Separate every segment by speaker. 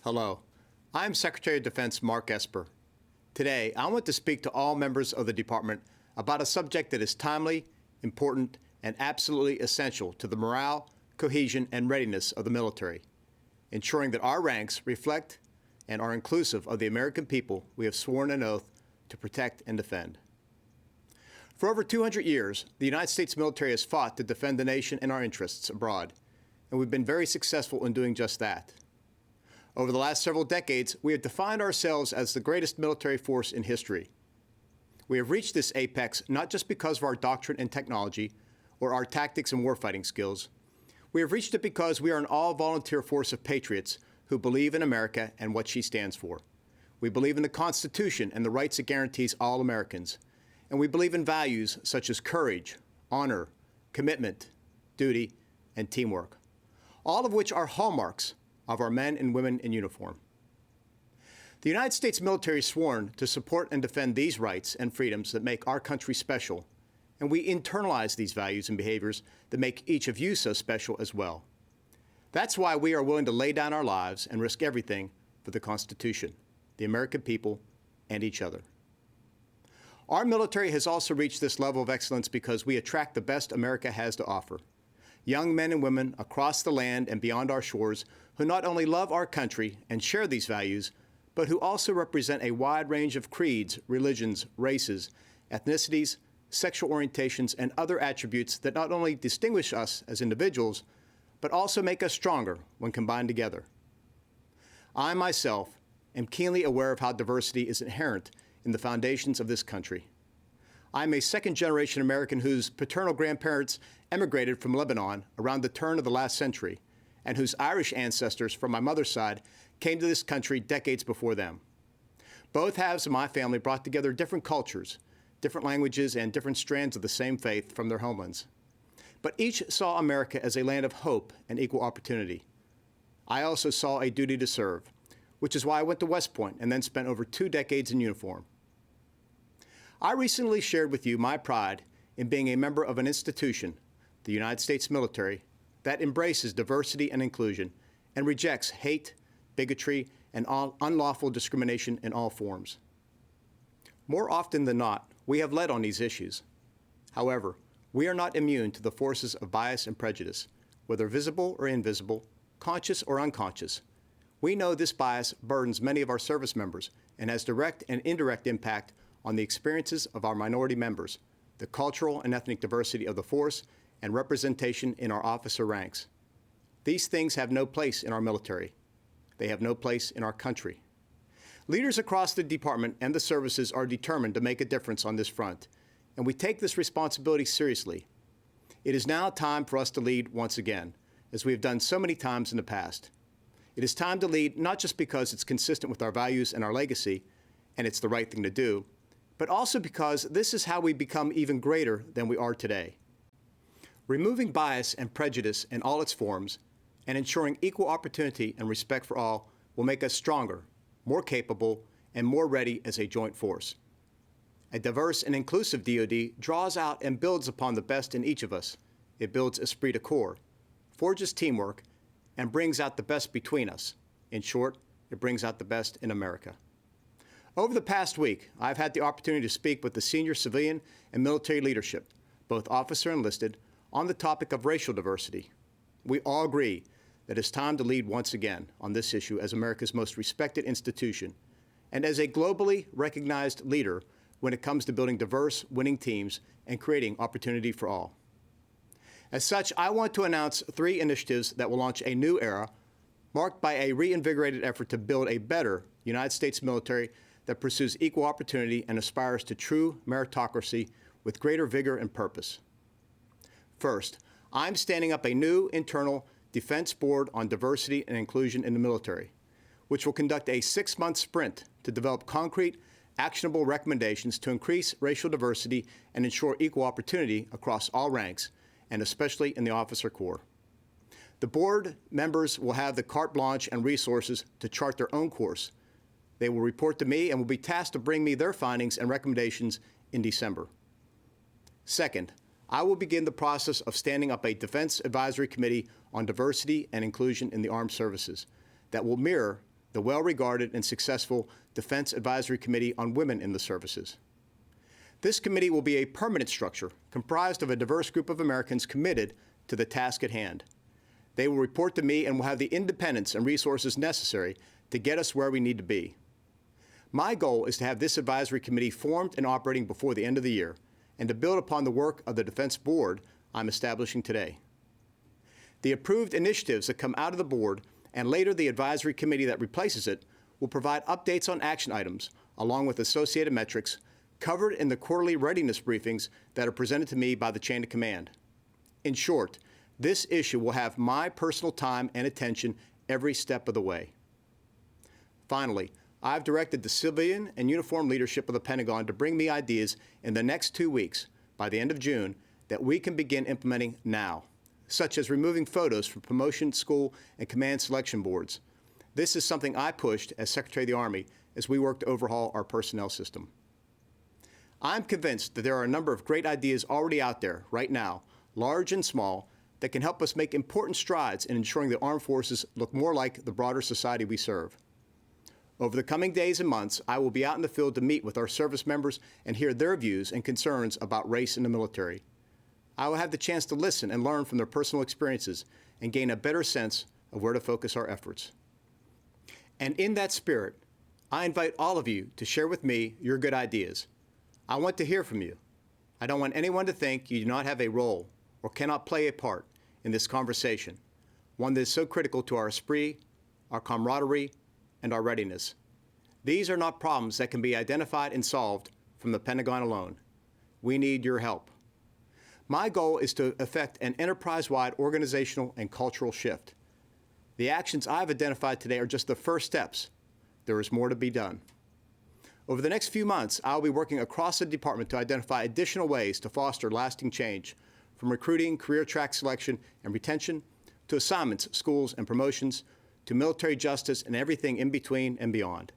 Speaker 1: Hello, I'm Secretary of Defense Mark Esper. Today, I want to speak to all members of the Department about a subject that is timely, important, and absolutely essential to the morale, cohesion, and readiness of the military, ensuring that our ranks reflect and are inclusive of the American people we have sworn an oath to protect and defend. For over 200 years, the United States military has fought to defend the nation and our interests abroad, and we've been very successful in doing just that. Over the last several decades, we have defined ourselves as the greatest military force in history. We have reached this apex not just because of our doctrine and technology or our tactics and warfighting skills. We have reached it because we are an all-volunteer force of patriots who believe in America and what she stands for. We believe in the Constitution and the rights it guarantees all Americans. And we believe in values such as courage, honor, commitment, duty, and teamwork, all of which are hallmarks of our men and women in uniform. The United States military is sworn to support and defend these rights and freedoms that make our country special, and we internalize these values and behaviors that make each of you so special as well. That's why we are willing to lay down our lives and risk everything for the Constitution, the American people, and each other. Our military has also reached this level of excellence because we attract the best America has to offer. Young men and women across the land and beyond our shores who not only love our country and share these values, but who also represent a wide range of creeds, religions, races, ethnicities, sexual orientations, and other attributes that not only distinguish us as individuals, but also make us stronger when combined together. I myself am keenly aware of how diversity is inherent in the foundations of this country. I'm a second-generation American whose paternal grandparents emigrated from Lebanon around the turn of the last century, and whose Irish ancestors from my mother's side came to this country decades before them. Both halves of my family brought together different cultures, different languages, and different strands of the same faith from their homelands. But each saw America as a land of hope and equal opportunity. I also saw a duty to serve, which is why I went to West Point and then spent over 2 decades in uniform. I recently shared with you my pride in being a member of an institution, the United States military, that embraces diversity and inclusion and rejects hate, bigotry, and unlawful discrimination in all forms. More often than not, we have led on these issues. However, we are not immune to the forces of bias and prejudice, whether visible or invisible, conscious or unconscious. We know this bias burdens many of our service members and has direct and indirect impact on the experiences of our minority members, the cultural and ethnic diversity of the force, and representation in our officer ranks. These things have no place in our military. They have no place in our country. Leaders across the department and the services are determined to make a difference on this front, and we take this responsibility seriously. It is now time for us to lead once again, as we have done so many times in the past. It is time to lead not just because it's consistent with our values and our legacy, and it's the right thing to do, but also because this is how we become even greater than we are today. Removing bias and prejudice in all its forms and ensuring equal opportunity and respect for all will make us stronger, more capable, and more ready as a joint force. A diverse and inclusive DoD draws out and builds upon the best in each of us. It builds esprit de corps, forges teamwork, and brings out the best between us. In short, it brings out the best in America. Over the past week, I've had the opportunity to speak with the senior civilian and military leadership, both officer and enlisted, on the topic of racial diversity. We all agree that it's time to lead once again on this issue as America's most respected institution and as a globally recognized leader when it comes to building diverse, winning teams and creating opportunity for all. As such, I want to announce 3 initiatives that will launch a new era marked by a reinvigorated effort to build a better United States military that pursues equal opportunity and aspires to true meritocracy with greater vigor and purpose. First, I'm standing up a new internal Defense Board on Diversity and Inclusion in the Military, which will conduct a 6-month sprint to develop concrete, actionable recommendations to increase racial diversity and ensure equal opportunity across all ranks, and especially in the officer corps. The board members will have the carte blanche and resources to chart their own course. They will report to me and will be tasked to bring me their findings and recommendations in December. Second, I will begin the process of standing up a Defense Advisory Committee on Diversity and Inclusion in the Armed Services that will mirror the well-regarded and successful Defense Advisory Committee on Women in the Services. This committee will be a permanent structure comprised of a diverse group of Americans committed to the task at hand. They will report to me and will have the independence and resources necessary to get us where we need to be. My goal is to have this advisory committee formed and operating before the end of the year, and to build upon the work of the Defense Board I'm establishing today. The approved initiatives that come out of the board and later the advisory committee that replaces it will provide updates on action items along with associated metrics covered in the quarterly readiness briefings that are presented to me by the chain of command. In short, this issue will have my personal time and attention every step of the way. Finally, I've directed the civilian and uniformed leadership of the Pentagon to bring me ideas in the next 2 weeks, by the end of June, that we can begin implementing now, such as removing photos from promotion, school, and command selection boards. This is something I pushed as Secretary of the Army as we worked to overhaul our personnel system. I'm convinced that there are a number of great ideas already out there right now, large and small, that can help us make important strides in ensuring the armed forces look more like the broader society we serve. Over the coming days and months, I will be out in the field to meet with our service members and hear their views and concerns about race in the military. I will have the chance to listen and learn from their personal experiences and gain a better sense of where to focus our efforts. And in that spirit, I invite all of you to share with me your good ideas. I want to hear from you. I don't want anyone to think you do not have a role or cannot play a part in this conversation, one that is so critical to our esprit, our camaraderie, and our readiness. These are not problems that can be identified and solved from the Pentagon alone. We need your help. My goal is to effect an enterprise-wide organizational and cultural shift. The actions I've identified today are just the first steps. There is more to be done. Over the next few months, I'll be working across the department to identify additional ways to foster lasting change, from recruiting, career track selection, and retention, to assignments, schools, and promotions, to military justice and everything in between and beyond.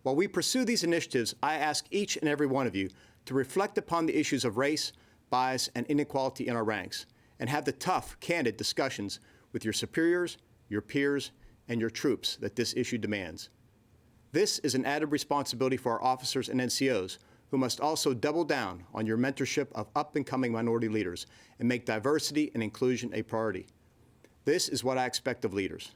Speaker 1: While we pursue these initiatives, I ask each and every one of you to reflect upon the issues of race, bias, and inequality in our ranks, and have the tough, candid discussions with your superiors, your peers, and your troops that this issue demands. This is an added responsibility for our officers and NCOs, who must also double down on your mentorship of up-and-coming minority leaders and make diversity and inclusion a priority. This is what I expect of leaders.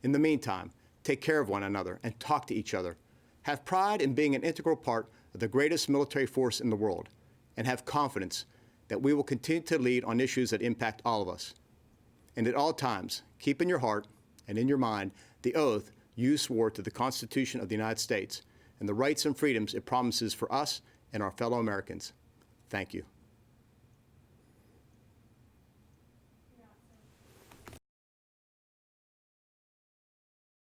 Speaker 1: In the meantime, take care of one another and talk to each other. Have pride in being an integral part of the greatest military force in the world, and have confidence that we will continue to lead on issues that impact all of us. And at all times, keep in your heart and in your mind the oath you swore to the Constitution of the United States and the rights and freedoms it promises for us and our fellow Americans. Thank you.